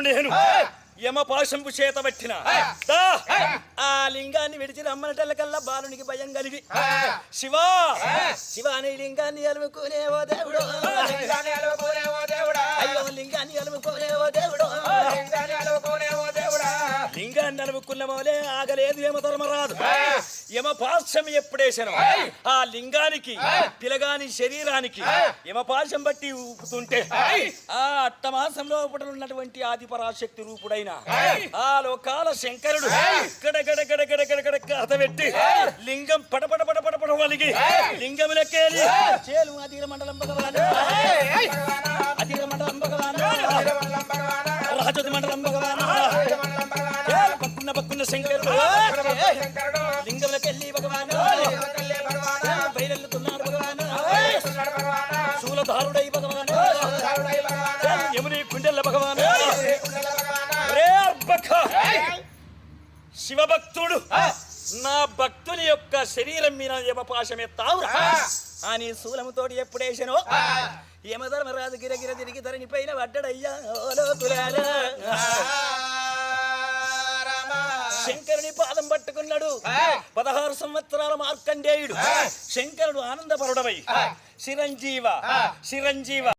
నేను యమపాశంపు చేత పట్టిన ఆ లింగాన్ని విడిచి రమ్మనటల్లకల్లా బాలునికి భయం కలిగి శివా శివాని లింగాన్ని అలుముకునేవో దేవుడు అయ్యో లింగాన్ని అలుముకునేవో దేవుడు లింగాన్ని అలుముకున్న మోలే ఆగలేదు యమధర్మరాజు యమపాశం ఎప్పుడేసాను ఆ లింగానికి పిలగాని శరీరానికి యమపాశం బట్టి ఊపుతుంటే ఆ అట్టమాసంలో ఉన్నటువంటి ఆదిపరాశక్తి రూపుడైన ఆ లోకాల శంకరుడు గడగడగడగడగడ కథ పెట్టి లింగం పడపడ పడపడ వలిగి లింగములకేలి చేలు అధీర మండలం భగవాన్ అధీర మండలం భగవాన్ రాజోది మండలం భగవాన్ పక్కున్న శంకరుడు లింగములకెళ్ళి భగవాన్ బయలుతున్నాడు భగవాన్ శూలధారుడై భగవాన్ యముని కుండెల్ల భగవాన్ శివభక్తుడు నా భక్తుని యొక్క శరీరం మీద యమపాశమెత్తావురా అని శూలముతోటి ఎప్పుడేసనో యమధర్మరాజు గిరగిర తిరిగి ధరణి పైన పడ్డడయ్యా శంకరుని పాదం పట్టుకున్నాడు 16 సంవత్సరాల మార్కండేయుడు శంకరుడు ఆనందపరుడవై చిరంజీవ